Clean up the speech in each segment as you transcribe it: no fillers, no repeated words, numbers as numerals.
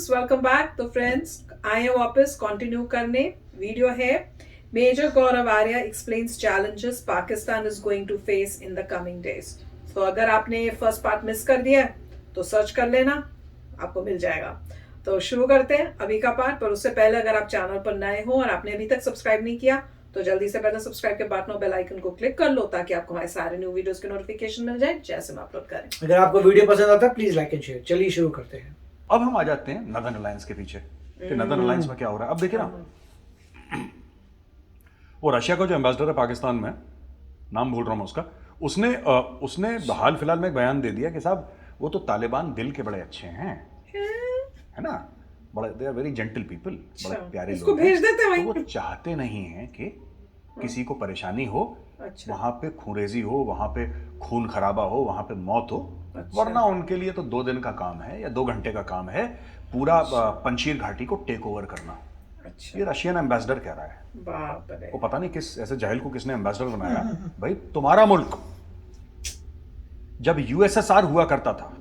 Friends, welcome back. तो friends आए हैं वापस कंटिन्यू करने। वीडियो है major Gaurav Arya explains challenges Pakistan is going to face in the coming days. तो अगर आपने फर्स्ट पार्ट मिस कर दिया है तो सर्च कर लेना, आपको मिल जाएगा। तो शुरू करते हैं अभी का पार्ट। पर उससे पहले अगर आप चैनल पर नए हो और आपने अभी तक सब्सक्राइब नहीं किया तो जल्दी से पहले सब्सक्राइब के बटन और बेल आइकन को क्लिक कर लो ताकि आपको हमारे सारे न्यू वीडियोस के नोटिफिकेशन मिल जाए जैसे हम अपलोड करें। अगर आपको वीडियो पसंद आता है प्लीज लाइक एंड शेयर। चलिए शुरू करते हैं। अब हम आ जाते हैं नदर्न अलायंस के पीछे कि नदर्न अलायंस में क्या हो रहा है। अब देखिए ना, वो रशिया का जो एम्बेसडर है पाकिस्तान में, नाम भूल रहा हूँ उसका, उसने हाल फिलहाल में एक बयान दे दिया कि साहब वो तो तालिबान दिल के बड़े अच्छे हैं, है ना, बड़े they are very gentle people, बड़े प्यारे उसको लोग भेज देते हैं। हैं तो वो चाहते नहीं हैं कि किसी को परेशानी हो, अच्छा। वहां पे खूरेजी हो, वहां पे खून खराबा हो, वहां पे मौत हो। अच्छा। वरना उनके लिए तो 2 दिन का काम है या 2 घंटे का काम है पूरा पंशीर घाटी को टेक ओवर करना। अच्छा। ये रशियन एम्बेसडर कह रहा है। बाप रे। वो पता नहीं किस ऐसे जाहिल को किसने एम्बेसडर बनाया। भाई तुम्हारा मुल्क जब यूएसएसआर हुआ करता था,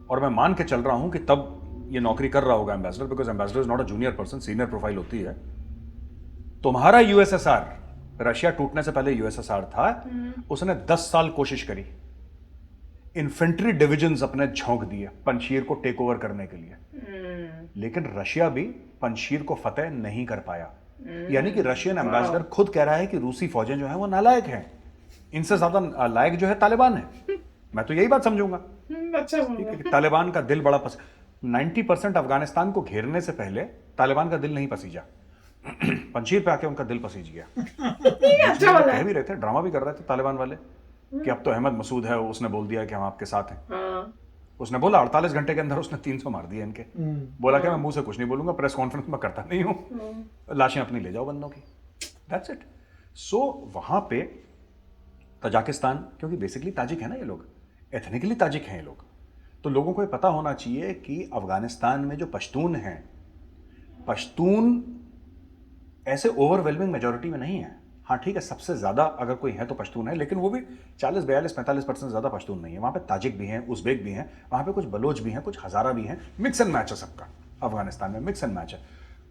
और मैं मान के चल रहा हूं कि तब ये नौकरी कर रहा होगा ambassador, because ambassador is not a junior person, senior profile होती है। तुम्हारा यूएसएसआर, रशिया टूटने से पहले यूएसएसआर था, उसने 10 साल कोशिश करी, इन्फेंट्री डिविजन्स अपने झोंक दिए पंशीर को टेक ओवर करने के लिए, लेकिन रशिया भी पंशीर को फतेह नहीं कर पाया। यानी कि रशियन एम्बेसडर खुद कह रहा है कि रूसी फौजें जो हैं वो नालायक हैं, इनसे ज्यादा लायक जो है तालिबान है। मैं तो यही बात समझूंगा। अच्छा ठीक है कि तालिबान का दिल बड़ा 90% अफगानिस्तान को घेरने से पहले तालिबान का दिल नहीं पसीजा, पंशीर पे आके उनका दिल पसीज गया। अच्छा वो वाला कह भी रहे थे, ड्रामा भी कर रहे थे तालिबान वाले कि अब तो अहमद मसूद है, उसने बोल दिया कि हम आपके साथ हैं। हाँ। उसने बोला 48 घंटे के अंदर उसने 300 मार दिए इनके। बोला कि मैं मुंह से कुछ नहीं बोलूंगा, प्रेस कॉन्फ्रेंस में करता नहीं हूं, लाशें अपनी ले जाओ बंदों की, दैट्स इट। सो वहां पे तजाकिस्तान, क्योंकि बेसिकली ताजिक है ना ये लोग, एथनिकली ताजिक हैं ये लोग, तो लोगों को ये पता होना चाहिए कि अफगानिस्तान में जो पश्तून हैं, पश्तून ऐसे ओवरवेलमिंग मेजॉरिटी में नहीं है। हाँ ठीक है, सबसे ज्यादा अगर कोई है तो पश्तून है, लेकिन वो भी 40-42-45% ज्यादा पश्तून नहीं है। वहां पे ताजिक भी हैं, उज़्बेक भी हैं, वहां पे कुछ बलोच भी हैं, कुछ हजारा भी हैं, मिक्स एंड मैच है सबका। अफगानिस्तान में मिक्स एंड मैच है।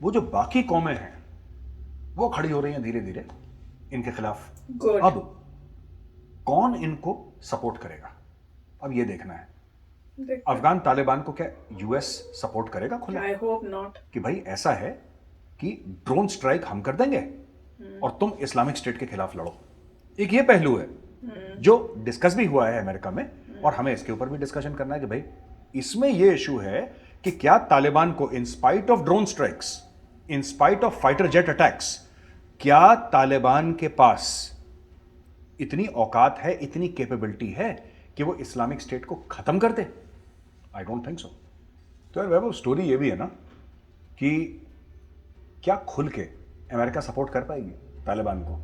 वो जो बाकी कौमें हैं वो खड़ी हो रही हैं धीरे धीरे इनके खिलाफ। Good. अब कौन इनको सपोर्ट करेगा, अब ये देखना है। अफगान तालिबान को क्या यूएस सपोर्ट करेगा खुला? I hope not. कि भाई ऐसा है कि ड्रोन स्ट्राइक हम कर देंगे और तुम इस्लामिक स्टेट के खिलाफ लड़ो। एक ये पहलू है जो डिस्कस भी हुआ है अमेरिका में, और हमें इसके ऊपर भी डिस्कशन करना है कि भाई इसमें ये इशू है कि क्या तालिबान को in spite of drone strikes, in spite of fighter jet attacks, क्या तालिबान के पास इतनी औकात है, इतनी कैपेबिलिटी है कि वो इस्लामिक स्टेट को खत्म कर दे? I don't think so. तो यार वैभव, स्टोरी ये भी है ना कि क्या खुल के अमेरिका सपोर्ट कर पाएगी तालिबान को?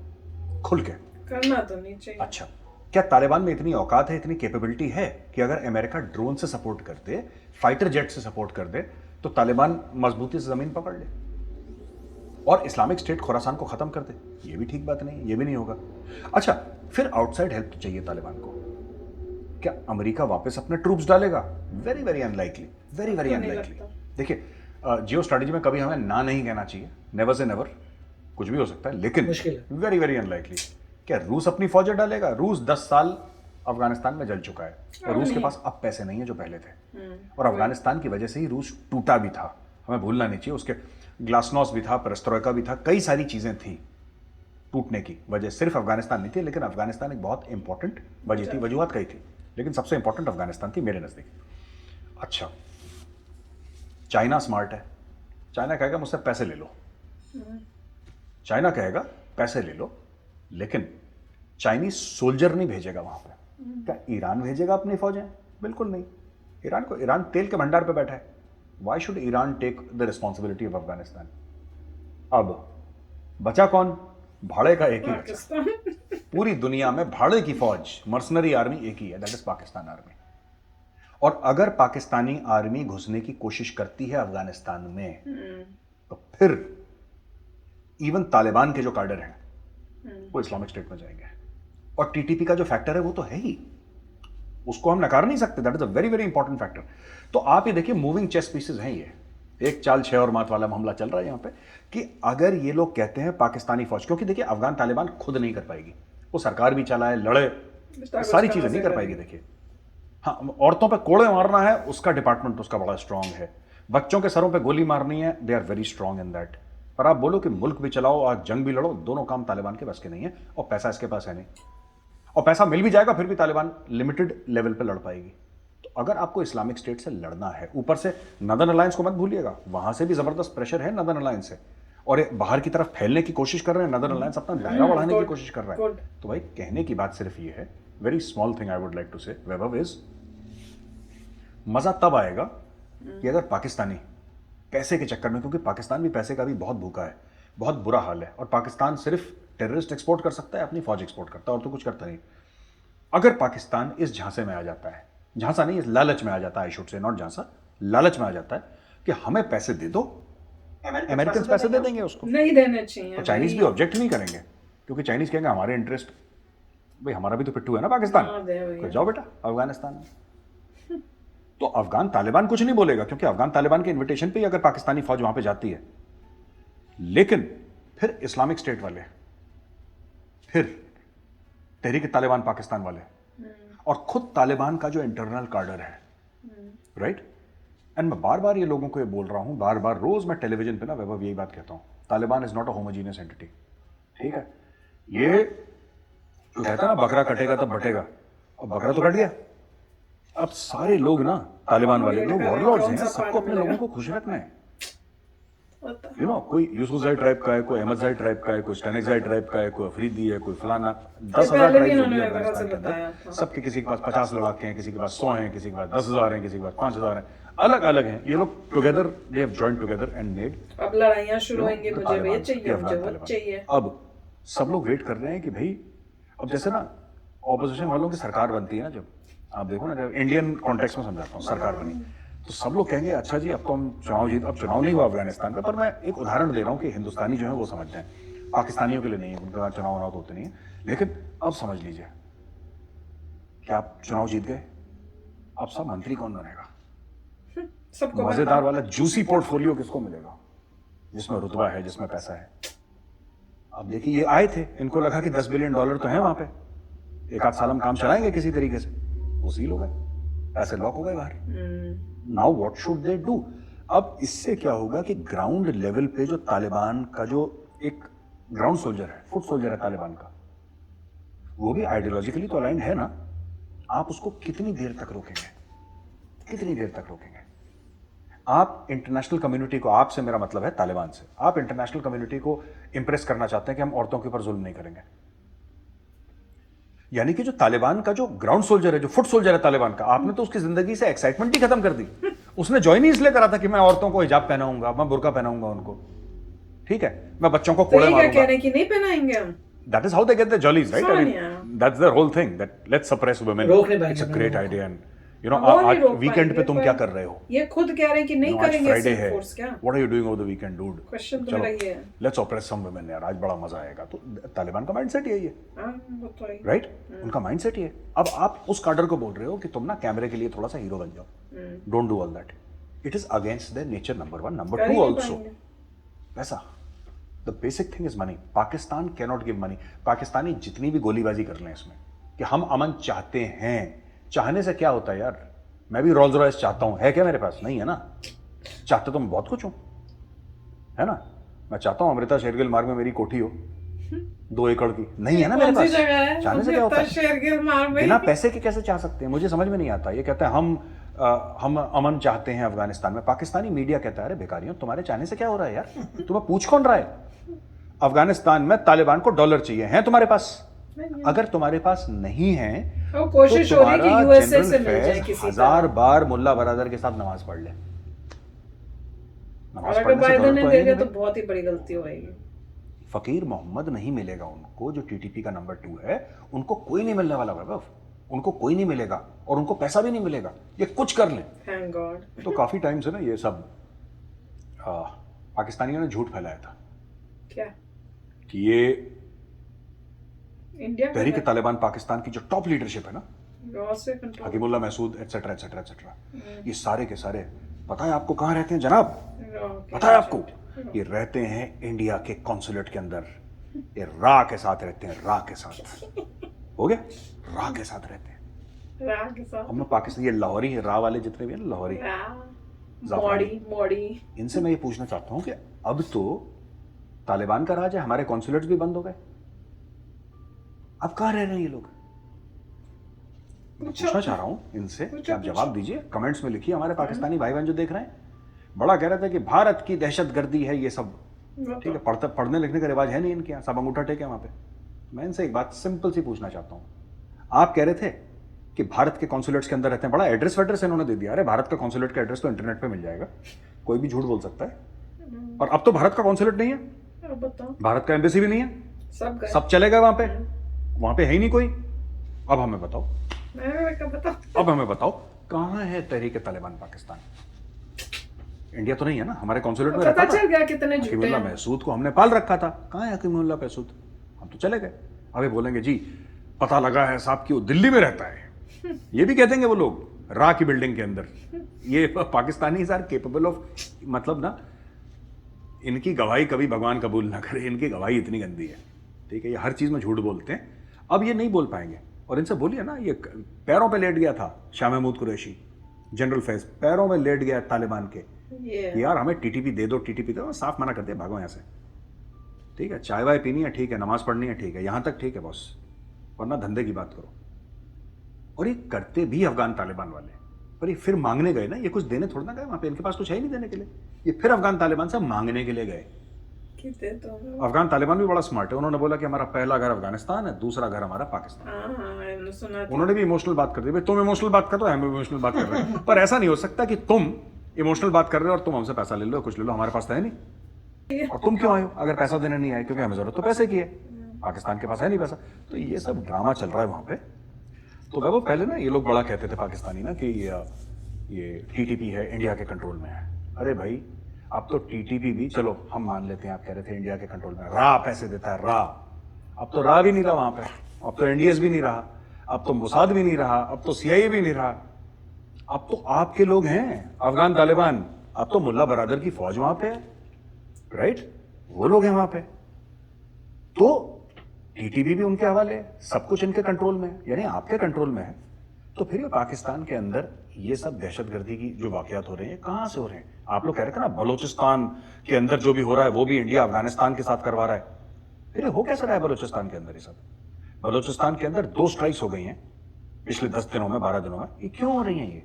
खुल के करना तो नहीं चाहिए। अच्छा, क्या तालिबान में इतनी औकात है, इतनी कैपेबिलिटी है कि अगर अमेरिका ड्रोन से सपोर्ट कर दे, फाइटर जेट से सपोर्ट कर दे, तो तालिबान मजबूती से जमीन पकड़ ले और इस्लामिक स्टेट खुरासान को खत्म कर दे? ये भी ठीक बात नहीं, ये भी नहीं होगा। अच्छा, फिर आउटसाइड हेल्प तो चाहिए तालिबान को। क्या अमेरिका वापस अपने ट्रूप्स डालेगा? Very very unlikely, very very unlikely. देखिए, जियो स्ट्रेटेजी में कभी हमें ना नहीं कहना चाहिए, नेवर से नेवर, कुछ भी हो सकता है, लेकिन वेरी वेरी अनलाइकली। क्या रूस अपनी फौजें डालेगा? रूस 10 साल अफगानिस्तान में जल चुका है और रूस के पास अब पैसे नहीं है जो पहले थे, और अफगानिस्तान की वजह से ही रूस टूटा भी था, हमें भूलना नहीं चाहिए। उसके ग्लासनॉस्ट भी था, पेरेस्ट्रोइका भी था, कई सारी चीजें थी टूटने की वजह। सिर्फ अफगानिस्तान नहीं थी, लेकिन अफगानिस्तान एक बहुत इंपॉर्टेंट वजह थी, वजूहत कई थी, लेकिन सबसे इंपॉर्टेंट अफगानिस्तान थी मेरे नजदीक। अच्छा, चाइना स्मार्ट है। चाइना कहेगा मुझसे पैसे ले लो, चाइना कहेगा पैसे ले लो, लेकिन चाइनीज सोल्जर नहीं भेजेगा वहां पे। क्या ईरान भेजेगा अपनी फौजें? बिल्कुल नहीं। ईरान तेल के भंडार पे बैठा है। Why should Iran take the responsibility of Afghanistan? अब बचा कौन? भाड़े का एक ही बचा। पूरी दुनिया में भाड़े की फौज, मर्सनरी आर्मी एक ही है, दैट इज पाकिस्तान आर्मी। और अगर पाकिस्तानी आर्मी घुसने की कोशिश करती है अफगानिस्तान में, तो फिर इवन तालिबान के जो कार्डर हैं वो इस्लामिक स्टेट में जाएंगे। और टीटीपी का जो फैक्टर है वो तो है ही, उसको हम नकार नहीं सकते, that is a very very important factor. तो आप ये देखिए मूविंग चेस पीसेस हैं ये, एक चाल 6 और मात वाला मामला चल रहा है यहाँ पे, कि अगर ये लोग कहते हैं पाकिस्तानी फौज, क्योंकि देखिए अफगान तालिबान खुद नहीं कर पाएगी, वो सरकार भी चलाए, लड़े, सारी चीजें नहीं कर पाएगी। देखिए हाँ, औरतों पे कोड़े मारना है, उसका डिपार्टमेंट उसका बड़ा स्ट्रांग है, बच्चों के सरों पे गोली मारनी है, they are very strong in that. पर आप बोलो कि मुल्क भी चलाओ और जंग भी लड़ो, दोनों काम तालिबान के बस के नहीं है, और पैसा इसके पास है नहीं, और पैसा मिल भी जाएगा फिर भी तालिबान लिमिटेड लेवल पे लड़ पाएगी। तो अगर आपको इस्लामिक स्टेट से लड़ना है, ऊपर से नदर्न अलायंस को मत भूलिएगा, वहां से भी जबरदस्त प्रेशर है नदर्न अलायंस से, और ये बाहर की तरफ फैलने की कोशिश कर रहे हैं, नदर्न अलायंस अपना दायरा बढ़ाने की कोशिश कर रहा है। तो भाई कहने की बात सिर्फ ये है, very small thing I would like to say Vaibhav is, मजा तब आएगा कि अगर पाकिस्तानी पैसे के चक्कर में, क्योंकि पाकिस्तान भी पैसे का भी बहुत भूखा है, बहुत बुरा हाल है, और पाकिस्तान सिर्फ टेररिस्ट एक्सपोर्ट कर सकता है, अपनी फौज एक्सपोर्ट करता है, और तो कुछ करता नहीं। अगर पाकिस्तान इस झांसे में आ जाता है, झांसा नहीं, इस लालच में आ जाता है, आई शुड से नॉट झांसा, लालच में आ जाता है कि हमें पैसे दे दो, अमेरिकन पैसे दे देंगे उसको, नहीं देने चाहिए। और चाइनीज भी ऑब्जेक्ट नहीं करेंगे, क्योंकि चाइनीज कहेंगे हमारे इंटरेस्ट, भाई हमारा भी तो पिट्ठू है ना पाकिस्तान, तो जाओ बेटा अफगानिस्तान में। तो अफगान तालिबान कुछ नहीं बोलेगा, क्योंकि अफगान तालिबान के इनविटेशन पे ही अगर पाकिस्तानी फौज वहां पे जाती है। लेकिन फिर इस्लामिक स्टेट वाले, फिर तहरीक तालिबान पाकिस्तान वाले, और खुद तालिबान का जो इंटरनल कार्डर है, राइट। एंड मैं बार बार ये लोगों को ये बोल रहा हूं, बार बार रोज मैं टेलीविजन पे ना वैभव यही बात कहता हूं, Taliban is not a homogeneous entity, ठीक है। ये जो कहता है ना बकरा कटेगा तब बटेगा, और बकरा तो कट गया। अब सारे लोग ना तालिबान वाले लोग वॉरलॉर्ड्स हैं, सबको अपने लोगों को खुश रखना है। यू नो, कोई यूसुफजाई ट्राइब का है, कोई अहमदजाई ट्राइब का है, कोई स्टैनिकजाई ट्राइब का है, कोई अफरीदी है, कोई फलाना, 10,000 ट्राइब्स होंगे अफगानिस्तान के अंदर, सबके किसी के पास 50 लड़ाके हैं, किसी के पास 100 हैं, किसी के पास 10,000 हैं, किसी के पास 5,000 हैं, अलग अलग हैं। ये लोग together, they have joined together and made, अब लड़ाइयां शुरू होंगी, मुझे ये चाहिए, मुझे वो चाहिए। अब सब लोग वेट कर रहे हैं कि भाई, अब जैसे ना ऑपोजिशन वालों की सरकार बनती है ना, जब आप देखो ना, जब इंडियन कॉन्टेक्स्ट में समझाता हूँ, सरकार बनी तो सब लोग कहेंगे अच्छा जी अब तो हम चुनाव जीत, अब चुनाव नहीं हुआ अफगानिस्तान में, पर मैं एक उदाहरण दे रहा हूँ कि हिंदुस्तानी जो है वो समझते हैं, पाकिस्तानियों के लिए नहीं है, उनका चुनाव होना तो होते नहीं है। लेकिन अब समझ लीजिए कि आप चुनाव जीत गए, अब सब मंत्री कौन बनेगा, सबको मजेदार वाला जूसी पोर्टफोलियो किसको मिलेगा, जिसमें रुतबा है, जिसमें पैसा है। अब देखिए ये आए थे, इनको लगा कि $10 बिलियन तो है वहां पे, एक आध साल हम काम चलाएंगे किसी तरीके से, उसी लोग हैं, पैसे लॉक हो गए बाहर। Now what should they do? अब इससे क्या होगा कि ग्राउंड लेवल पे जो तालिबान का जो एक ग्राउंड सोल्जर है, फुट सोल्जर है तालिबान का, वो भी आइडियोलॉजिकली तो अलाइंड है ना, आप उसको कितनी देर तक रोकेंगे, कितनी देर तक रोकेंगे? आप इंटरनेशनल कम्युनिटी को, आपसे मेरा मतलब है तालिबान से, आप इंटरनेशनल कम्युनिटी को इंप्रेस करना चाहते हैं कि हम औरतों के ऊपर जुल्म नहीं करेंगे, यानी कि जो तालिबान का जो ग्राउंड सोल्जर है, जो फुट सोल्जर है तालिबान का, आपने तो उसकी जिंदगी से एक्साइटमेंट ही खत्म कर दी। उसने ज्वाइन ही इसलिए करा था कि मैं औरतों को हिजाब पहनाऊंगा, मैं बुर्का पहनाऊंगा उनको, ठीक है, मैं बच्चों को कोड़े मारूंगा। कह रहे हैं कि नहीं पहनाएंगे हम, that is how they get the jollies, right? I mean that's their whole thing, that let's suppress women, it's a great idea. And you know, आज वीकेंड पे तुम क्या कर रहे हो? ये खुद कह रहे हैं कि नहीं करेंगे, फ्राइडे है, what are you doing over the weekend dude? Question तो मेरा ये है, लेट्स ऑपरेस सम वुमेन यार, आज बड़ा मजा आएगा। तो तालिबान का माइंडसेट यही है, राइट? उनका माइंडसेट ये है। अब आप उस कार्डर को बोल रहे हो कि तुम ना कैमरे के लिए थोड़ा सा हीरो बन जाओ, don't do all that, it is against their nature, number 1। Number 2 also पैसा, the basic thing is money. Pakistan can not give money. Pakistani जितनी भी गोलीबाजी कर लें इसमें कि हम अमन चाहते हैं, चाहने से क्या होता है यार? मैं भी रोल्स रॉयस चाहता हूं, है क्या मेरे पास? नहीं है ना। चाहते तो मैं बहुत कुछ हूं, है ना। मैं चाहता हूं अमृता शेरगिल मार्ग में मेरी कोठी हो 2 एकड़ की, नहीं है ना मेरे पास। चाहने से क्या होता है? बिना पैसे के कैसे चाह सकते हैं? मुझे समझ में नहीं आता। ये कहते हैं हम अमन चाहते हैं अफगानिस्तान में। पाकिस्तानी मीडिया कहता है अरे बेकारियों, तुम्हारे चाहने से क्या हो रहा है यार? तुम्हें पूछ कौन रहा है? अफगानिस्तान में तालिबान को डॉलर चाहिए, हैं तुम्हारे पास? अगर तुम्हारे पास नहीं है तो कोशिश हो रही है कि यूएसए से मिल जाए किसी, 1000 बार मुल्ला बरादर के साथ नमाज पढ़ ले। और अगर बाइडेन ने दे दिया तो बहुत ही बड़ी गलती होगी। फकीर मोहम्मद नहीं मिलेगा उनको, जो टीटीपी का नंबर 2 है, उनको कोई नहीं मिलने वाला वैभव, उनको कोई नहीं मिलेगा और उनको पैसा भी नहीं मिलेगा। ये कुछ कर ले, थैंक गॉड। तो काफी टाइम से ना ये सब पाकिस्तानियों ने झूठ फैलाया था क्या कि ये इंडिया तहरीक तालिबान पाकिस्तान की जो टॉप लीडरशिप है ना, रॉ से कंट्रोल। Hakimullah Mehsud etcetera etcetera etcetera, ये सारे के सारे पता है आपको कहाँ रहते हैं जनाब? पता है आपको? ये रहते हैं इंडिया के कॉन्सुलेट के अंदर। ये रा के साथ रहते हैं, रा के साथ। हो गया? रा के साथ रहते हैं। रा के साथ। हम पाकिस्तान, ये लाहौरी है, रा वाले जितने भी हैं ना, लाहौरी मोड़ी, इनसे मैं ये पूछना चाहता हूँ कि अब तो तालिबान का राज है, हमारे कॉन्सुलेट्स भी बंद हो गए, अब कहाँ रह रहे हैं ये लोग? पूछना चाह रहा हूँ इनसे कि आप जवाब दीजिए, कमेंट्स में लिखिए। हमारे पाकिस्तानी भाई बहन जो देख रहे हैं, बड़ा कह रहे थे कि भारत की दहशतगर्दी है ये सब, ठीक है, पढ़ने लिखने का रिवाज है नहीं इनके यहाँ, सब अंगूठा टेके वहां पे। मैं इनसे एक बात सिंपल सी पूछना चाहता हूँ, आप कह रहे थे कि भारत के कॉन्सुलेट्स के अंदर रहते हैं, बड़ा एड्रेस वेड्रेस इन्होंने दे दिया। अरे भारत का कॉन्सुलेट का एड्रेस तो इंटरनेट पे मिल जाएगा, कोई भी झूठ बोल सकता है। और अब तो भारत का कॉन्सुलेट नहीं है, भारत का एम्बेसी भी नहीं है, सब चले गए वहां पे है ही नहीं कोई। अब हमें बताओ, अब हमें बताओ कहां है तहरीक तालिबान पाकिस्तान? इंडिया तो नहीं है ना, हमारे कॉन्सुलेट में रहता था। हकीमुल्ला महसूद को हमने पाल रखा था, कहां है हकीमुल्ला महसूद? हम तो चले गए। अभी बोलेंगे जी पता लगा है साहब कि वो दिल्ली में रहता है, ये भी कह देंगे वो लोग, रा की बिल्डिंग के अंदर। ये पाकिस्तानी आर केपेबल ऑफ, मतलब ना, इनकी गवाही कभी भगवान कबूल ना करे, इनकी गवाही इतनी गंदी है, ठीक है। ये हर चीज में झूठ बोलते हैं, अब ये नहीं बोल पाएंगे। और इनसे बोलिए ना, ये पैरों पे लेट गया था शाह महमूद कुरैशी, जनरल फैज पैरों में लेट गया तालिबान के, यार हमें टीटीपी दे दो, टीटीपी दो, साफ मना करते भागो यहाँ से, ठीक है। चाय वाय पीनी है ठीक है, नमाज पढ़नी है ठीक है, यहां तक ठीक है बॉस, वरना धंधे की बात करो। और ये करते भी अफगान तालिबान वाले, पर ये फिर मांगने गए ना, ये कुछ देने थोड़ा ना गए वहां पे, इनके पास कुछ है ही नहीं देने के लिए, ये फिर अफगान तालिबान से मांगने के लिए गए। अफगान तालिबान भी बड़ा स्मार्ट है, उन्होंने बोला कि हमारा पहला घर अफगानिस्तान है, दूसरा घर हमारा पाकिस्तान। उन्होंने भी इमोशनल बात कर दी, भाई तुम इमोशनल बात कर रहे हो, हम इमोशनल बात कर रहे हैं, पर ऐसा नहीं हो सकता कि तुम इमोशनल बात कर रहे हो और तुम हमसे पैसा ले लो, कुछ ले लो, हमारे पास तो है नहीं, और तुम क्यों आए हो अगर पैसा देने नहीं आए? क्योंकि हमें जरूरत तो पैसे की है, पाकिस्तान के पास है नहीं पैसा। तो ये सब ड्रामा चल रहा है वहां पे। तो वो पहले ना ये लोग बड़ा कहते थे पाकिस्तानी ना कि ये टीटीपी है, इंडिया के कंट्रोल में है। अरे भाई अब तो टीटीपी भी, चलो हम मान लेते हैं, आप कह रहे थे इंडिया के कंट्रोल में, रा पैसे देता है, रा, अब तो रा भी नहीं रहा वहां पे, अब तो एनडीएस भी नहीं रहा, अब तो मोसाद भी नहीं रहा, अब तो सीआईए भी नहीं रहा, अब तो आपके लोग हैं अफगान तालिबान, अब तो मुल्ला बरादर की फौज वहां पे है, राइट, वो लोग हैं वहां पे, तो टीटीपी भी उनके हवाले है, सब कुछ इनके कंट्रोल में है, यानी आपके कंट्रोल में है। तो फिर ये पाकिस्तान के अंदर ये सब दहशतगर्दी की जो वाकयात हो रहे हैं कहां से हो रहे हैं? आप लोग कह रहे थे ना बलूचिस्तान के अंदर जो भी हो रहा है वो भी इंडिया अफगानिस्तान के साथ करवा रहा है, फिर हो कैसा रहा है बलूचिस्तान के अंदर? ये सब बलूचिस्तान के अंदर 2 स्ट्राइक्स हो गई हैं पिछले 10 दिनों में, 12 दिनों में। ये क्यों हो रही हैं?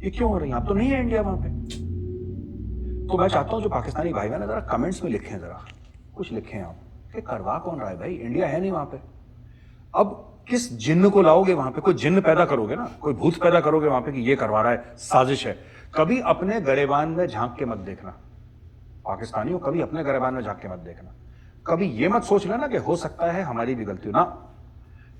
ये क्यों हो रही हैं? आप तो नहीं है इंडिया वहां पे। तो मैं चाहता हूं जो पाकिस्तानी भाई बहन जरा कमेंट्स में लिखें, जरा कुछ लिखें आप कि करवा कौन रहा है भाई, इंडिया है नहीं वहां पे। अब किस जिन्न को लाओगे वहां पे? कोई जिन्न पैदा करोगे ना, कोई भूत पैदा करोगे वहां पे कि ये करवा रहा है, साजिश है। कभी अपने गरेबान में झांक के मत देखना पाकिस्तानियों, कभी अपने गरेबान में झांक के मत देखना। कभी ये मत सोच लेना कि हो सकता है हमारी भी गलती हो ना।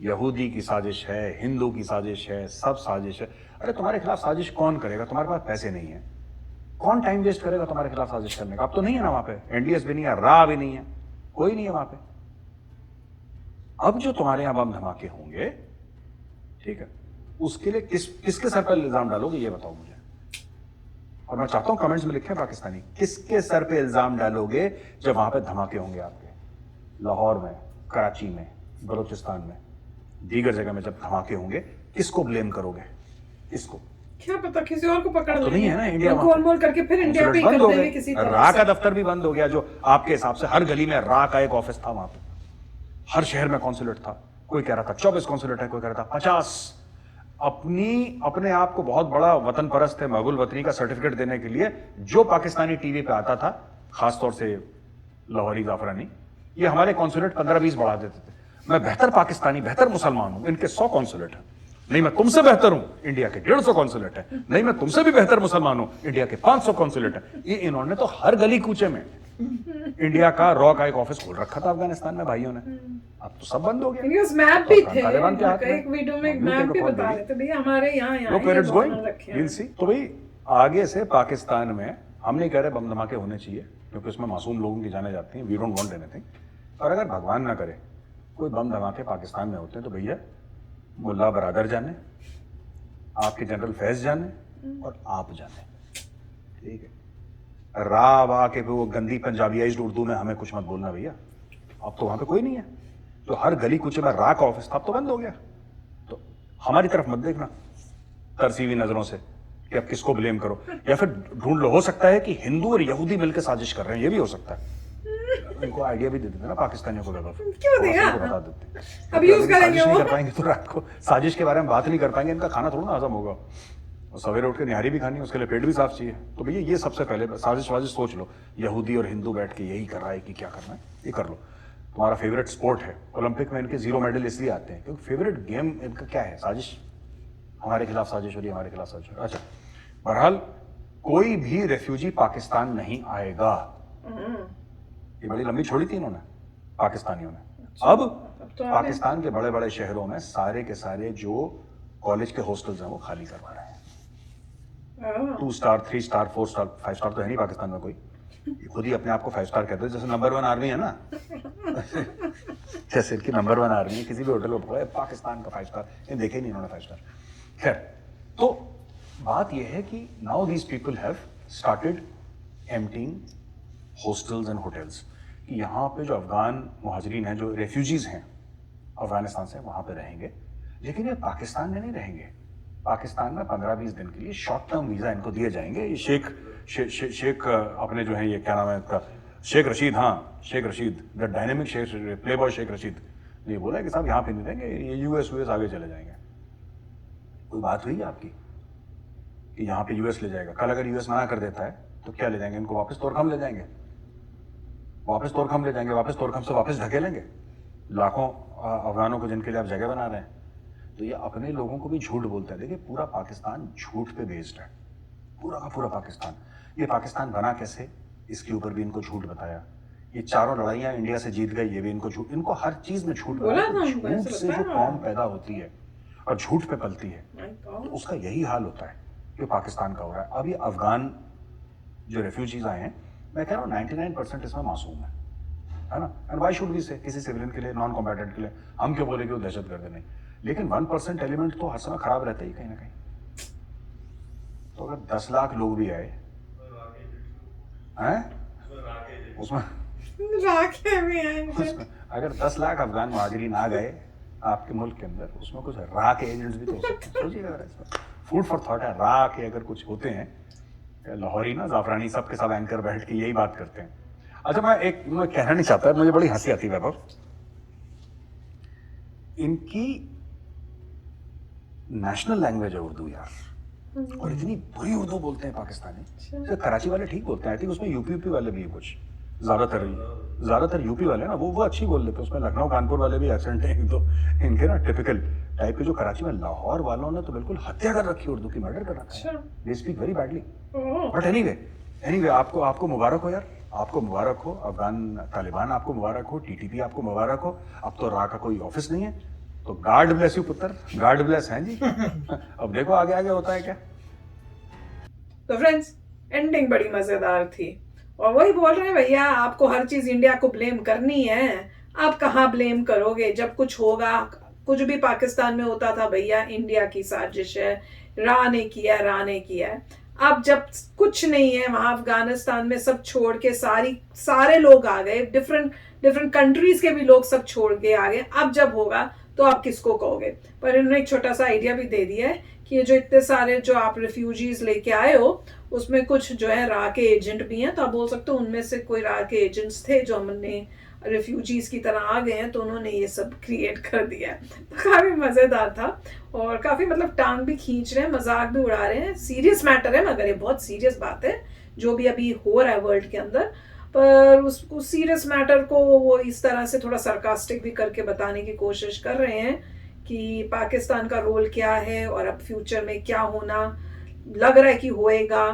यहूदी की साजिश है, हिंदू की साजिश है, सब साजिश है। अरे तुम्हारे खिलाफ साजिश कौन करेगा? तुम्हारे पास पैसे नहीं है, कौन टाइम वेस्ट करेगा तुम्हारे खिलाफ साजिश करने का? अब तो नहीं है ना वहां पे, एनडीएस भी नहीं है, रा भी नहीं है, कोई नहीं है वहां पे। अब जो तुम्हारे यहां बम धमाके होंगे, ठीक है, उसके लिए किसके सर पर इल्जाम डालोगे ये बताओ मुझे। और मैं चाहता हूं कमेंट्स में लिखें पाकिस्तानी, किसके सर पे इल्जाम डालोगे जब वहां पे धमाके होंगे आपके? लाहौर में, कराची में, बलूचिस्तान में, दीगर जगह में जब धमाके होंगे, किसको ब्लेम करोगे? किसको? क्या पता किसी और को पकड़ तो नहीं है ना इंडिया, गोलमोल करके फिर इंडिया पे कर देंगे किसी तरह। रा का दफ्तर भी बंद हो गया, जो आपके हिसाब से हर गली में रा का एक ऑफिस था वहां पे, हर शहर में कॉन्सुलेट था। कोई कह रहा था 24 कॉन्सुलेट है, कोई कह रहा था 50। अपने आप को बहुत बड़ा वतन परस्त है, महबूल वतनी का सर्टिफिकेट देने के लिए जो पाकिस्तानी टीवी पे आता था, खासतौर से लाहौरी जाफरानी, ये हमारे कॉन्सुलेट 15-20 बढ़ा देते थे। मैं बेहतर पाकिस्तानी, बेहतर मुसलमान हूं, इनके 100 कॉन्सुलेट है। नहीं मैं तुमसे बेहतर हूं, इंडिया के 150 कॉन्सुलेट है। नहीं मैं तुमसे भी बेहतर मुसलमान हूं, इंडिया के 500 कॉन्सुलेट है। ये इन्होंने तो हर गली कूचे में इंडिया का रॉ का एक ऑफिस खोल रखा था अफगानिस्तान में भाइयों ने। अब तो सब बंद हो गया। न्यूज़ मैप भी थे, तालिबान के हाथ में। एक वीडियो में मैप भी बता रहे थे भैया हमारे यहाँ तो भाई आगे से पाकिस्तान में हम नहीं कह रहे बम धमाके होने चाहिए, क्योंकि उसमें मासूम लोगों की जाने जाती हैं, वी डोंट वांट एनीथिंग। और अगर भगवान ना करे कोई बम धमाके पाकिस्तान में होते हैं तो भैया मुल्ला बरादर जाने, आपके जनरल फैज जाने और आप जाने, ठीक है। रा वा के वो गंदी पंजाबीआइज्ड उर्दू में हमें कुछ मत बोलना भैया। अब तो वहां पे कोई नहीं है, तो हर गली कूचे में रा का ऑफिस था, अब तो बंद हो गया। तो हमारी तरफ मत देखना तरसी हुई नजरों से कि अब किसको ब्लेम करो, या फिर ढूंढ लो, हो सकता है कि हिंदू और यहूदी मिलकर साजिश कर रहे हैं, ये भी हो सकता है। इनको आइडिया भी दे देते ना पाकिस्तानियों को, क्यों दिया? बता देते, अब यूज करेंगे साजिश नहीं वो। कर पाएंगे तो रात को साजिश के बारे में बात नहीं कर पाएंगे, इनका खाना थोड़ा ना हजम होगा। और सवेरे उठ के निहारी भी खानी है, उसके लिए पेट भी साफ चाहिए। तो भैया ये सबसे पहले साजिश वाजिश सोच लो, यहूदी और हिंदू बैठ के यही कर रहा है कि क्या करना है, ये कर लो। तुम्हारा फेवरेट स्पोर्ट है, ओलंपिक में इनके 0 मेडल इसलिए आते हैं क्योंकि फेवरेट गेम इनका क्या है, साजिश। हमारे खिलाफ साजिश हो रही है, हमारे खिलाफ साजिश हो रही है। अच्छा, बहरहाल कोई भी रेफ्यूजी पाकिस्तान नहीं आएगा। ये बड़ी लंबी छोड़ी थी इन्होंने पाकिस्तानियों ने। अब तो पाकिस्तान के बड़े बड़े शहरों में सारे के सारे जो कॉलेज के हॉस्टल्स हैं वो खाली करवा रहे हैं। 2 स्टार 3 स्टार 4 स्टार 5 स्टार तो है नहीं पाकिस्तान में कोई, ये खुद ही अपने आप को 5 स्टार कहते हैं, जैसे नंबर 1 आर्मी है ना जैसे इनकी नंबर 1 आर्मी किसी भी होटल में पड़ा है पाकिस्तान का 5 स्टार, ये देखे ही नहीं इन्होंने 5 स्टार। खैर, तो बात यह है कि now these people have started emptying hostels and hotels, कि यहाँ पे जो अफगान मुहाजिरीन हैं, जो रेफ्यूजीज हैं अफगानिस्तान से, वहाँ पे रहेंगे। लेकिन ये पाकिस्तान में नहीं रहेंगे, पाकिस्तान में 15-20 दिन के लिए शॉर्ट टर्म वीज़ा इनको दिए जाएंगे। ये शेख अपने जो है, ये क्या नाम है इसका, शेख रशीद, हाँ Sheikh Rashid, the dynamic Sheikh, playboy Sheikh Rashid ने ये बोला कि साहब यहाँ पे नहीं रहेंगे, ये यूएस आगे चले जाएंगे। कोई बात हुई आपकी कि यहाँ पे यूएस ले जाएगा? कल अगर यूएस मना कर देता है तो क्या ले जाएंगे इनको? वापस तोरखम ले जाएंगे, वापस तोरखम ले जाएंगे, वापस तोरखम से वापस धकेलेंगे लाखों अफगानों को जिनके लिए आप जगह बना रहे हैं। तो ये अपने लोगों को भी झूठ बोलता है। देखिए, पूरा पाकिस्तान झूठ पे बेस्ड है, पूरा का पूरा पाकिस्तान। ये पाकिस्तान बना कैसे, इसके ऊपर भी इनको झूठ बताया। ये चारों लड़ाइयाँ इंडिया से जीत गई, ये भी इनको झूठ, इनको हर चीज में झूठ बताया। झूठ से जो कौम पैदा होती है और झूठ पे पलती है, तो उसका यही हाल होता है जो पाकिस्तान का हो रहा है। अब ये अफगान जो रेफ्यूजीज आए हैं, मैं कह रहा हूँ 99% इसमें मासूम है ना। एंड व्हाई शुड वी से, किसी सिविलियन के लिए, नॉन कॉम्बैटेंट के लिए हम क्यों बोले कि वो दहशतगर्द नहीं, लेकिन 1% एलिमेंट तो हर समय खराब रहता ही कहीं ना कहीं। तो अगर 10 लाख लोग भी आए हैं उसमें अगर 10 लाख अफगान मुहाजिरीन आ गए आपके मुल्क के अंदर, उसमें कुछ रा के एजेंट्स भी तो हो सकते हैं। सोचिएगा, इसमें फूड फॉर थॉट है। रा के अगर कुछ होते हैं, लाहौरी ना जाफरानी, सब के सब एंकर बैठ के यही बात करते हैं। अच्छा, मैं कहना नहीं चाहता, मुझे बड़ी हंसी आती है वैभव, इनकी नेशनल लैंग्वेज है उर्दू यार, और इतनी बुरी उर्दू बोलते हैं पाकिस्तानी। तो कराची वाले ठीक बोलते हैं, आई थिंक उसमें यूपी वाले भी है कुछ, ज्यादातर यूपी वाले ना वो अच्छी बोल लेते हैं। उसमें लखनऊ कानपुर वाले भी एक्सेंट है तो इनके ना टिपिकल टाइप के। जो कराची में, लाहौर वालों ने तो बिल्कुल हत्या कर रखी उर्दू की, मर्डर कर रखा है। They speak very badly. But anyway आपको मुबारक हो यार, आपको मुबारक हो, अफगान तालिबान आपको मुबारक हो, टीटीपी आपको मुबारक हो। अब तो रा का कोई ऑफिस नहीं है, तो गॉड ब्लेस यू पुत्र, गॉड ब्लेस है जी। अब देखो आगे आगे होता है क्या। तो फ्रेंड्स, एंडिंग बड़ी मजेदार थी, और वही बोल रहे हैं भैया, आपको हर चीज इंडिया को ब्लेम करनी है। आप कहाँ ब्लेम करोगे जब कुछ होगा? कुछ भी पाकिस्तान में होता था भैया, इंडिया की साजिश है, रा ने किया है। अब जब कुछ नहीं है वहां अफगानिस्तान में, सब छोड़ के सारे लोग आ गए, डिफरेंट कंट्रीज के भी लोग सब छोड़ के आ गए। अब जब होगा तो आप किसको कहोगे? पर इन्होंने एक छोटा सा आइडिया भी दे दिया है कि ये जो इतने सारे जो आप रिफ्यूजीज लेके आए हो, उसमें कुछ जो है रा के एजेंट भी हैं। तो आप बोल सकते हो उनमें से कोई रा के एजेंट्स थे जो हमने रिफ्यूजीज की तरह आ गए हैं, तो उन्होंने ये सब क्रिएट कर दिया है। तो काफी मजेदार था, और काफी मतलब टांग भी खींच रहे हैं, मजाक भी उड़ा रहे हैं। सीरियस मैटर है, मगर ये बहुत सीरियस बात है जो भी अभी हो रहा है वर्ल्ड के अंदर। पर उस सीरियस मैटर को वो इस तरह से थोड़ा सरकास्टिक भी करके बताने की कोशिश कर रहे हैं कि पाकिस्तान का रोल क्या है और अब फ्यूचर में क्या होना लग रहा है कि होएगा।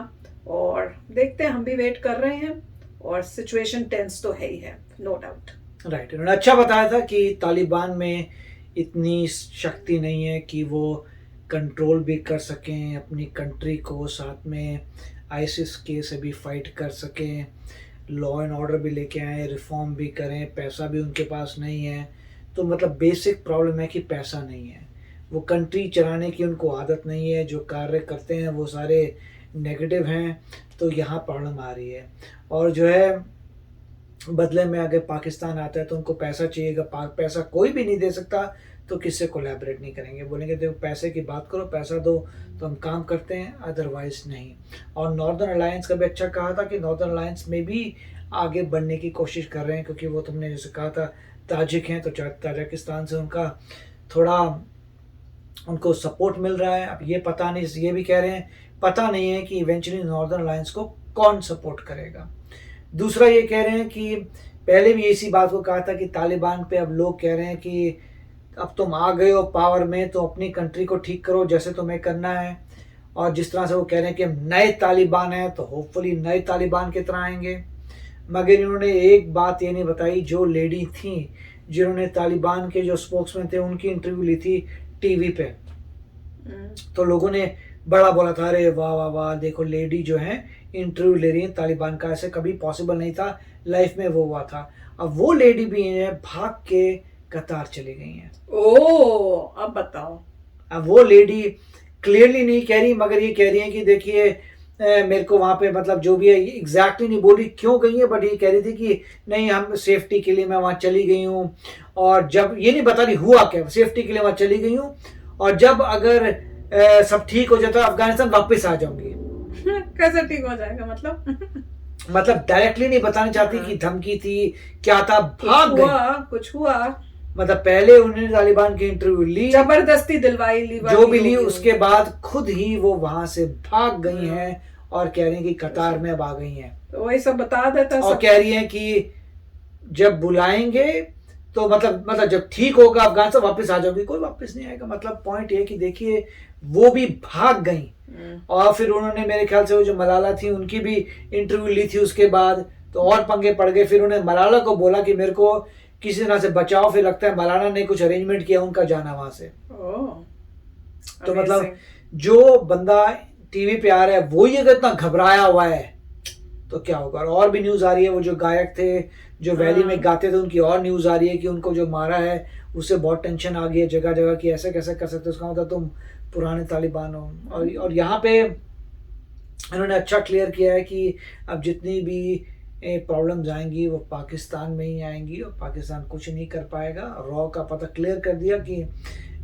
और देखते हैं, हम भी वेट कर रहे हैं, और सिचुएशन टेंस तो है ही है, नो डाउट। राइट, उन्होंने अच्छा बताया था कि तालिबान में इतनी शक्ति नहीं है कि वो कंट्रोल भी कर सकें अपनी कंट्री को, साथ में आईसिस के से भी फाइट कर सकें, लॉ एंड ऑर्डर भी लेके आए, रिफॉर्म भी करें। पैसा भी उनके पास नहीं है, तो मतलब बेसिक प्रॉब्लम है कि पैसा नहीं है। वो कंट्री चलाने की उनको आदत नहीं है, जो कार्य करते हैं वो सारे नेगेटिव हैं, तो यहाँ प्रॉब्लम आ रही है। और जो है बदले में अगर पाकिस्तान आता है तो उनको पैसा चाहिएगा, पैसा कोई भी नहीं दे सकता तो किससे कोलैबोरेट नहीं करेंगे, बोलेंगे देखो पैसे की बात करो, पैसा दो तो हम काम करते हैं, अदरवाइज नहीं। और नॉर्दर्न अलायंस का भी अच्छा कहा था कि नॉर्दर्न अलायंस में भी आगे बढ़ने की कोशिश कर रहे हैं, क्योंकि वो तुमने जैसे कहा था ताजिक हैं तो ताजिकिस्तान से उनका थोड़ा उनको सपोर्ट मिल रहा है। अब ये पता नहीं, ये भी कह रहे हैं पता नहीं है कि इवेंचुअली नॉर्दर्न अलायंस को कौन सपोर्ट करेगा। दूसरा ये कह रहे हैं कि पहले भी इसी बात को कहा था कि तालिबान पे अब लोग कह रहे हैं कि अब तुम आ गए हो पावर में तो अपनी कंट्री को ठीक करो जैसे तुम्हें करना है। और जिस तरह से वो कह रहे हैं कि हम नए तालिबान हैं तो होपफुली नए तालिबान की तरह आएंगे। मगर इन्होंने एक बात ये नहीं बताई, जो लेडी थी जिन्होंने तालिबान के जो स्पोक्समैन थे उनकी इंटरव्यू ली थी टीवी पे, तो लोगों ने बड़ा बोला था अरे वाह वाह वाह देखो लेडी जो है इंटरव्यू ले रही है तालिबान का, ऐसे कभी पॉसिबल नहीं था लाइफ में वो हुआ था। अब वो लेडी भी है भाग के कतार चली गई हैं। ओ अब बताओ। अब वो लेडी क्लियरली नहीं कह रही, मगर ये कह रही है कि देखिए मेरे को वहाँ पे मतलब जो भी है एग्जैक्टली नहीं बोल रही क्यों गई है, बट ये कह रही थी कि नहीं हम सेफ्टी के लिए मैं वहाँ चली गई हूँ, और जब ये नहीं बता रही हुआ क्या, सेफ्टी के लिए वहाँ चली गई हूँ, और जब अगर सब ठीक हो जाता है अफगानिस्तान वापस आ जाऊंगी। कैसे ठीक हो जाएगा मतलब डायरेक्टली नहीं बताना चाहती कि धमकी थी क्या था, भाग गई। कुछ हुआ मतलब पहले उन्होंने तालिबान की इंटरव्यू ली, जबरदस्ती दिलवाई ली, जो भी ली, उसके बाद खुद ही वो वहां से भाग गई हैं और कह रही हैं कि कतार में अब आ गई हैं। तो वही सब बता देता और कह रही हैं कि जब बुलाएंगे तो मतलब जब ठीक होगा अफगानिस्तान वापस आ जाओगी। कोई वापस नहीं आएगा। मतलब पॉइंट ये कि देखिए वो भी भाग गई। और फिर उन्होंने मेरे ख्याल से वो जो मलाला थी उनकी भी इंटरव्यू ली थी, उसके बाद तो और पंगे पड़ गए। फिर उन्होंने मलाला को बोला कि मेरे को किसी तरह से बचाओ, फिर लगता है मलाला ने कुछ अरेंजमेंट किया उनका जाना वहां से। तो मतलब जो बंदा टीवी पे आ रहा है वो ये इतना घबराया हुआ है तो क्या होगा। और भी न्यूज आ रही है, वो जो गायक थे जो वैली में गाते थे उनकी और न्यूज आ रही है कि उनको जो मारा है उससे बहुत टेंशन आ गई है जगह जगह कि ऐसे कैसे कर सकते हो, उसका मतलब तुम पुराने तालिबान हो। और यहाँ पे इन्होंने अच्छा क्लियर किया है कि अब जितनी भी प्रॉब्लम्स आएंगी वो पाकिस्तान में ही आएंगी और पाकिस्तान कुछ नहीं कर पाएगा। रॉ का पता क्लियर कर दिया कि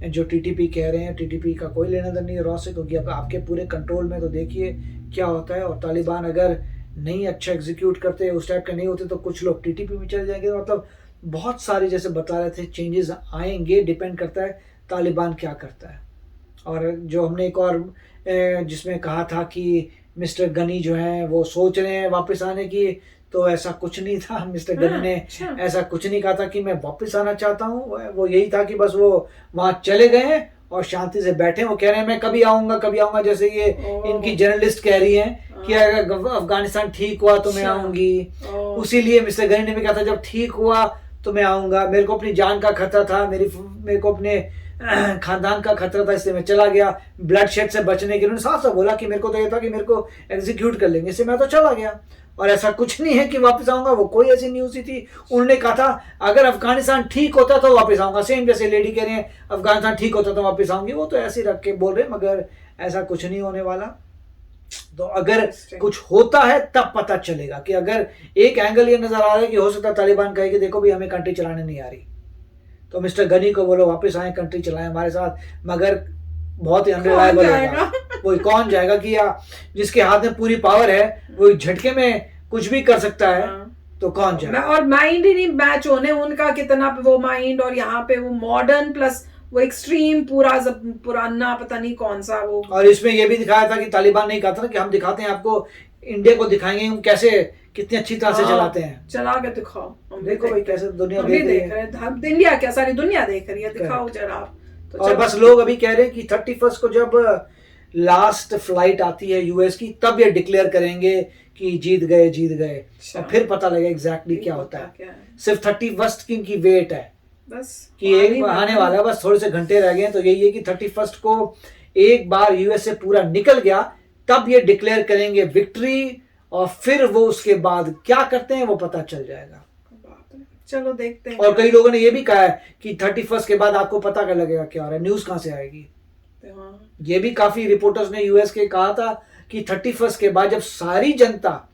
जो टीटीपी कह रहे हैं, टीटीपी का कोई लेना देना नहीं है रॉ से, क्योंकि अब आपके पूरे कंट्रोल में, तो देखिए क्या होता है। और तालिबान अगर नहीं अच्छा एग्जीक्यूट करते, उस टाइप के नहीं होते, तो कुछ लोग टीटीपी में चले जाएंगे। मतलब बहुत सारे जैसे बता रहे थे चेंजेस आएंगे, डिपेंड करता है तालिबान क्या करता है। और जो हमने एक और जिसमें कहा था कि मिस्टर गनी जो हैं वो सोच रहे हैं वापस आने की, तो ऐसा कुछ नहीं था। मिस्टर गनी ने ऐसा कुछ नहीं कहा था कि मैं वापस आना चाहता हूँ। वो यही था कि बस वो वहाँ चले गए हैं और शांति से बैठे। वो कह रहे हैं मैं कभी आऊँगा, जैसे ये इनकी जर्नलिस्ट कह रही हैं कि अगर अफगानिस्तान ठीक हुआ तो मैं आऊँगी। उसीलिए मिस्टर गनी ने भी कहा था जब ठीक हुआ तो मैं आऊँगा, मेरे को अपनी जान का खतरा था, मेरे को अपने खानदान का खतरा था, इसलिए मैं चला गया ब्लड शेड से बचने के लिए। उन्होंने साफ साफ बोला कि मेरे को तो ये था कि मेरे को एग्जीक्यूट कर लेंगे, इससे मैं तो चला गया। और ऐसा कुछ नहीं है कि वापस आऊंगा, वो कोई ऐसी न्यूज ही थी। उन्होंने कहा था अगर अफगानिस्तान ठीक होता तो वापस आऊंगा, सेम जैसे लेडी कह रहे हैं अफगानिस्तान ठीक होता तो वापस आऊंगी, वो तो ऐसे ही रख के बोल रहे, मगर ऐसा कुछ नहीं होने वाला। तो अगर कुछ होता है तब पता चलेगा कि अगर एक एंगल ये नजर आ रहा है कि हो सकता है तालिबान कहे कि देखो भी हमें कंट्री चलाने नहीं आ रही, तो मिस्टर गनी को बोलो वापस आए, कंट्री चलाएं हमारे साथ, मगर बहुत ही अनरिलायबल होगा। वो कौन जाएगा कि जिसके हाथ में पूरी पावर है वो झटके में कुछ भी कर सकता है, तो कौन जाएगा। और माइंड ही नहीं मैच होने उनका, कितना वो माइंड और यहाँ पे वो मॉडर्न प्लस वो एक्सट्रीम पूरा पुराना पता नहीं कौन सा वो। और इसमें ये भी दिखाया था कि तालिबान ने कहा था कि हम दिखाते हैं आपको, इंडिया को दिखाएंगे हम कैसे कितनी अच्छी तरह से चलाते हैं, चला के दिखाओ, देखो भाई कैसे दुनिया देख रही है, इंडिया क्या सारी दुनिया देख रही है, दिखाओ जरा। तो और बस लोग अभी कह रहे हैं कि 31 को जब लास्ट फ्लाइट आती है यूएस की तब ये डिक्लेयर करेंगे कि जीत गए और फिर पता लगेगा एग्जैक्टली क्या होता है। सिर्फ 31 की इनकी वेट है बस कि एक आने वाला है, बस थोड़े से घंटे रह गए। तो यही है कि 31 को एक बार यूएस से पूरा निकल गया तब ये डिक्लेयर करेंगे विक्ट्री, और फिर वो उसके बाद क्या करते हैं वो पता चल जाएगा। चलो देखते हैं। और कई लोगों ने ये भी कहा है कि 31 के बाद आपको पता क्या लगेगा क्या हो रहा है, न्यूज कहाँ से आएगी। हाँ, ये भी काफी रिपोर्टर्स ने यूएस के कहा था कि 31 के बाद जब सारी जनता,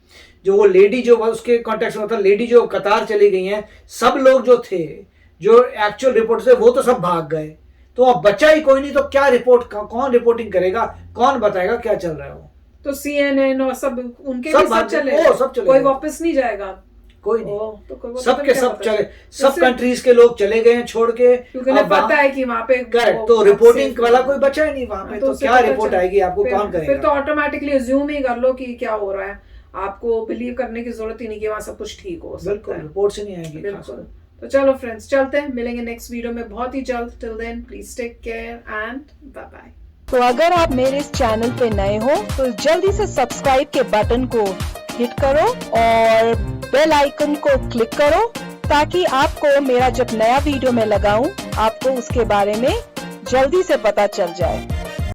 जो वो लेडी जो उसके कॉन्टेक्स्ट में मतलब लेडी जो कतार चली गई हैं, सब लोग जो थे जो एक्चुअल रिपोर्ट थे वो तो सब भाग गए, तो अब बचा ही कोई नहीं, तो क्या रिपोर्ट, कौन रिपोर्टिंग करेगा, कौन बताएगा क्या चल रहा है। वो तो CNN और सब उनके सब भी सब भाग- चले, सब चले कोई गए। वापस नहीं जाएगा। कोई नहीं, तो कोई सब के क्या सब पता? चले, सब जैसे- कंट्रीज के लोग चले गए हैं छोड़ के, क्योंकि उन्हें अब वहाँ- पता है कि वहाँ पे करेक्ट, वो तो सब रिपोर्टिंग safe वाला है। कोई बचा ही नहीं वहां पे, तो उससे क्या पता रिपोर्ट चल- आएगी, आपको फिर- कौन फिर करेगा। तो ऑटोमेटिकली अज्यूम ही कर लो कि क्या हो रहा है, आपको बिलीव करने की जरूरत ही नहीं कि वहाँ सब कुछ ठीक हो सकता बिल्कुल है। रिपोर्ट से नहीं आएगी बिल्कुल। खासकर। तो चलो फ्रेंड्स, चलते हैं, मिलेंगे नेक्स्ट वीडियो में बहुत ही जल्द। Till then please take care and bye bye. तो अगर आप मेरे इस चैनल पे नए हो तो जल्दी से सब्सक्राइब के बटन को हिट करो और बेल आइकन को क्लिक करो, ताकि आपको मेरा जब नया वीडियो मैं लगाऊं आपको उसके बारे में जल्दी से पता चल जाए।